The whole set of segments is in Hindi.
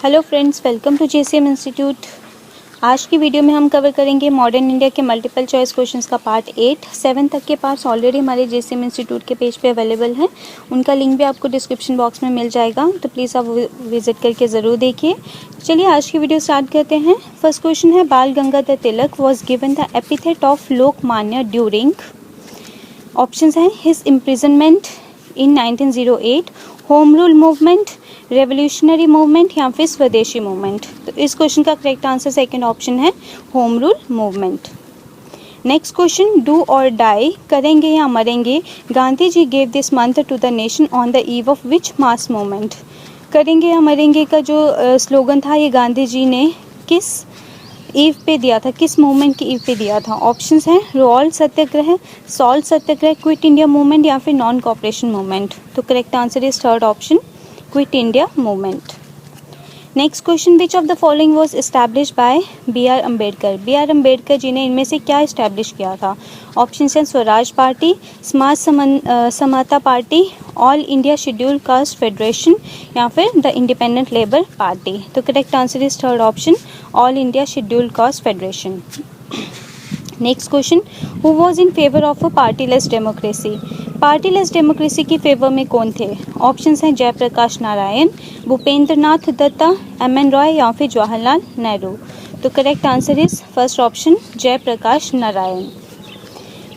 Hello friends, welcome to JCM institute. आज की वीडियो में हम कवर करेंगे मॉडर्न इंडिया के मल्टीपल चॉइस क्वेश्चंस का पार्ट 8। 7 तक के पार्ट्स ऑलरेडी हमारे जेसीएम इंस्टीट्यूट के पेज पे अवेलेबल हैं। उनका लिंक भी आपको डिस्क्रिप्शन बॉक्स में मिल जाएगा, तो प्लीज़ आप विजिट करके ज़रूर देखिए। चलिए आज की वीडियो स्टार्ट करते हैं। फर्स्ट क्वेश्चन है, Bal Gangadhar Tilak was given the epithet of Lokmanya during. Options हैं his imprisonment in 1908, home rule movement, revolutionary movement या फिर स्वदेशी मूवमेंट। तो इस क्वेश्चन का करेक्ट आंसर सेकंड ऑप्शन है, home rule movement. Next question, do or die, करेंगे या मरेंगे, Gandhi ji gave this mantra to the nation on the eve of which mass movement. करेंगे या मरेंगे का जो स्लोगन था, ये गांधी जी ने किस ईव पे दिया था, किस मूवमेंट की ईव पे दिया था। ऑप्शंस हैं revolt satyagraha, salt satyagraha, quit India movement या फिर नॉन कॉपरेशन मूवमेंट। तो correct answer is third option, quit India movement. Next question, which of the following was establish by B R Ambedkar. B R Ambedkar ji ने इनमें से क्या इस्टेब्लिश किया था। ऑप्शन हैं Swaraj party, Samaj Samata party, all India scheduled caste federation या फिर द इंडिपेंडेंट लेबर पार्टी। तो correct answer is third option, all India scheduled caste federation. Next question, who was in favour of a partyless democracy. Partyless democracy की फेवर में कौन थे। ऑप्शंस हैं जयप्रकाश नारायण, भूपेंद्र नाथ दत्ता, एम.एन. रॉय या फिर जवाहरलाल नेहरू। तो correct answer is first option, Jayaprakash Narayan.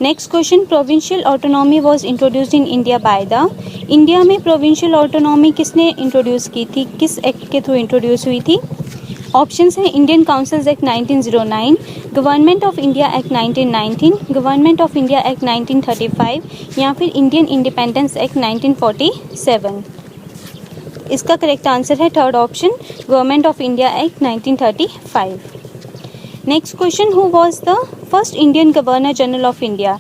Next question, provincial autonomy was introduced in India by the. India में प्रोविंशियल ऑटोनॉमी किसने इंट्रोड्यूस की थी, किस एक्ट के थ्रू इंट्रोड्यूस हुई थी। ऑप्शंस हैं Indian councils act 1909, government of India act 1919, government of India act 1935 या फिर इंडियन इंडिपेंडेंस एक्ट 1947। इसका करेक्ट आंसर है third option, government of India act 1935। Next question, who was the first Indian governor general of India.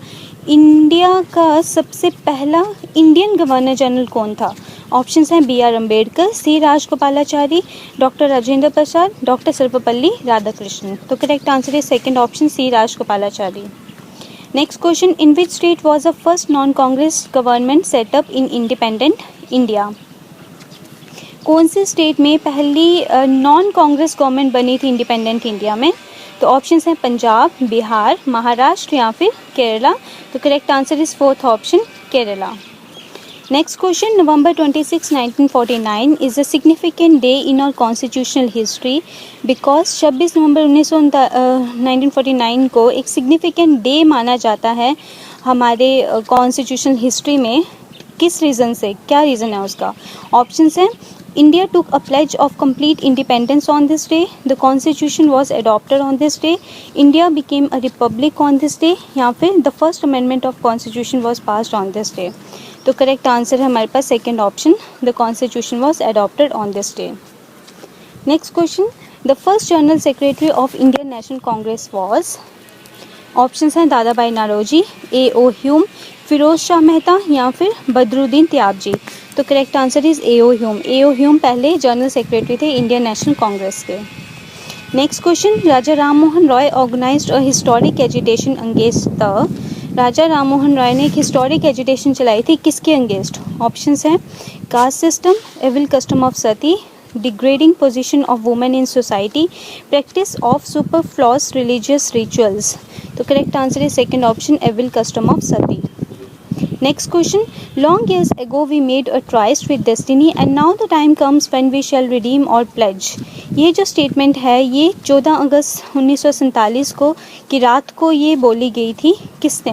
India का सबसे पहला इंडियन गवर्नर जनरल कौन था। ऑप्शंस हैं B R Ambedkar, C Rajagopalachari, doctor Rajendra Prasad, doctor Sarvepalli Radhakrishnan. तो करेक्ट आंसर है second option, C Rajagopalachari. Next question, in which state was the first non Congress government set up in independent India. कौन से स्टेट में पहली नॉन कांग्रेस गवर्नमेंट बनी थी इंडिपेंडेंट इंडिया में। तो ऑप्शंस हैं पंजाब, बिहार, महाराष्ट्र या फिर केरला। तो correct answer is fourth option, Kerala. Next question, November 26, 1949 is a significant day in our constitutional history because 26 नवंबर 1949 को एक सिग्निफिकेंट डे माना जाता है हमारे कॉन्स्टिट्यूशनल हिस्ट्री में। किस रीज़न से, क्या रीज़न है उसका। ऑप्शंस हैं India took a pledge of complete independence on this day, the constitution was adopted on this day, India became a republic on this day या फिर the first amendment of constitution was passed on this day। तो करेक्ट आंसर है हमारे पास second option, the constitution was adopted on this day. Next question, the first general secretary of Indian national Congress was. Options हैं Dadabhai Naoroji, A O Hume, Pherozeshah Mehta या फिर बदरुद्दीन त्याबजी। तो correct answer is A O Hume. A O Hume पहले जनरल सेक्रेटरी थे इंडियन नेशनल कांग्रेस के। Next question, Raja Ram Mohan Roy organised a historic agitation against the. Raja Ram Mohan Roy ने एक हिस्टोरिक एजिटेशन चलाई थी, किसके अगेंस्ट। ऑप्शंस हैं caste system, evil custom of sati, degrading position of women in society, practice of superfluous religious rituals. तो correct answer is second option, evil custom of sati. Next question, long years ago we made a tryst with destiny and now the time comes when we shall redeem or pledge। ये जो स्टेटमेंट है ये 14 अगस्त 1947 को की रात को ये बोली गई थी, किसने।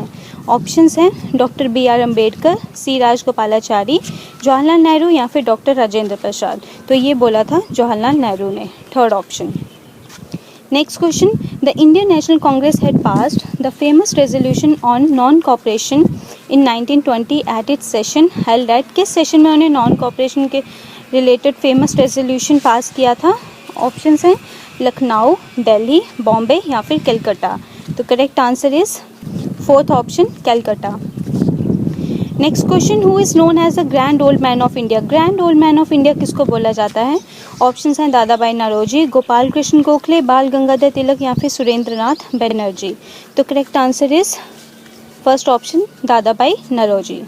ऑप्शंस हैं doctor B R Ambedkar, C Rajagopalachari, Jawaharlal Nehru या फिर डॉक्टर राजेंद्र प्रसाद। तो ये बोला था जवाहरलाल नेहरू ने, third option. Next question, the Indian national Congress had passed the famous resolution on non cooperation in 1920 at its session held at. किस सेशन में उन्हें नॉन कॉपरेशन के रिलेटेड फेमस रेजोल्यूशन पास किया था। ऑप्शंस हैं लखनऊ, दिल्ली, बॉम्बे या फिर कलकत्ता। तो correct answer is fourth option, Calcutta. Next question, who is known as the grand old man of India. Grand old man of India किसको बोला जाता है। ऑप्शंस हैं दादा भाई नौरोजी, गोपाल कृष्ण गोखले, बाल गंगाधर तिलक या फिर सुरेंद्र नाथ बनर्जी। तो correct answer is first option, Dadabhai Naoroji.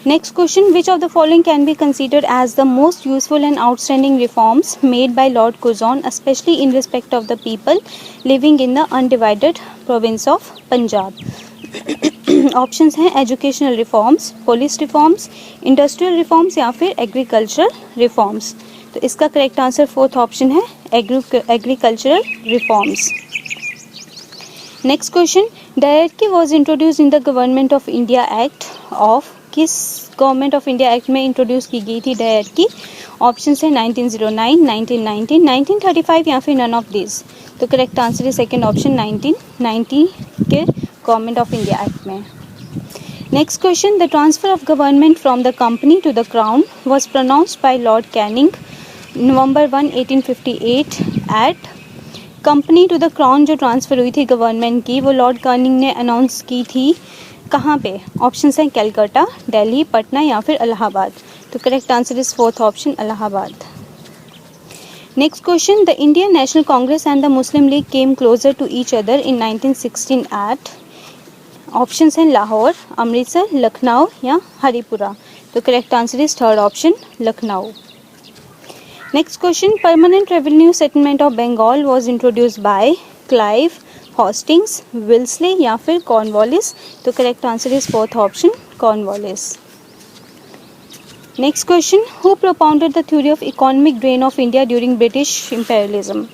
Next question, which of the following can be considered as the most useful and outstanding reforms made by Lord Curzon, especially in respect of the people living in the undivided province of Punjab? Options हैं educational reforms, police reforms, industrial reforms या फिर एग्रीकल्चरल रिफॉर्म्स। तो इसका करेक्ट आंसर फोर्थ ऑप्शन है एग्रीकल्चरल रिफॉर्म्स। नेक्स्ट क्वेश्चन, डायरेक्टरी was introduce in the government of India act of, किस गवर्नमेंट ऑफ इंडिया एक्ट में इंट्रोड्यूस की गई थी डायरेक्टरी? ऑप्शन है 1909, 1919, 1935 या फिर नन ऑफ दिस। तो करेक्ट आंसर है सेकेंड ऑप्शन 1990 के गवर्नमेंट ऑफ इंडिया एक्ट में। Next question, the transfer of government from the company to the crown was pronounced by Lord Canning November 1, 1858 at. Company to the crown जो ट्रांसफ़र हुई थी गवर्नमेंट की, वो लॉर्ड कैनिंग ने अनाउंस की थी कहाँ पे? ऑप्शन हैं कलकत्ता, दिल्ली, पटना या फिर इलाहाबाद। तो correct answer is fourth option Allahabad. Next question, the Indian national Congress and the Muslim league came closer to each other in 1916 at. Option हैं लाहौर, अमृतसर, लखनऊ या हरिपुरा। तो correct answer is third option Lucknow. Next question, permanent revenue settlement of Bengal was introduced by Clive, Hastings, Wellesley या फिर कॉर्नवालिस। तो correct answer is fourth option Cornwallis. Next question, who propounded the theory of economic drain of India during British imperialism?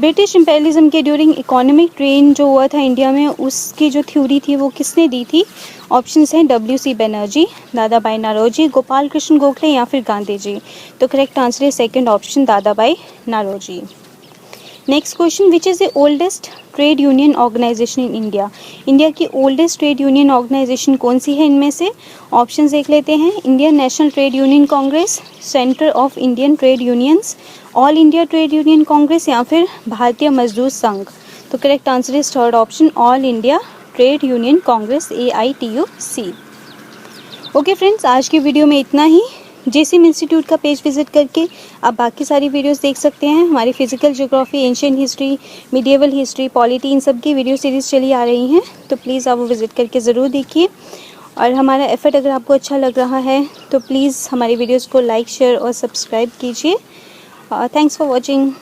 British imperialism के ड्यूरिंग इकोनॉमिक ड्रेन जो हुआ था इंडिया में, उसकी जो थ्योरी थी वो किसने दी थी? ऑप्शंस हैं WC बनर्जी, दादा भाई नारोजी, गोपाल कृष्ण गोखले या फिर गांधी जी। तो करेक्ट आंसर है second option Dadabhai Naoroji. Next question, which is the oldest trade union organization in India? India की ओल्डेस्ट ट्रेड यूनियन ऑर्गेनाइजेशन कौन सी है इनमें से? ऑप्शन देख लेते हैं, Indian National Trade Union Congress, Centre of Indian Trade Unions, All India Trade Union Congress या फिर भारतीय मजदूर संघ। तो correct answer is third option all India Trade Union Congress AITUC। Okay friends, आज की वीडियो में इतना ही। जेसीएम इंस्टीट्यूट का पेज विजिट करके आप बाकी सारी वीडियोस देख सकते हैं। हमारी physical geography, ancient history, medieval history, polity, इन सब की वीडियो सीरीज़ चली आ रही हैं, तो प्लीज़ आप वो विज़िट करके ज़रूर देखिए। और हमारा एफर्ट अगर आपको अच्छा लग रहा है तो प्लीज़ हमारी वीडियोज़ को लाइक, शेयर और सब्सक्राइब कीजिए। Thanks for watching.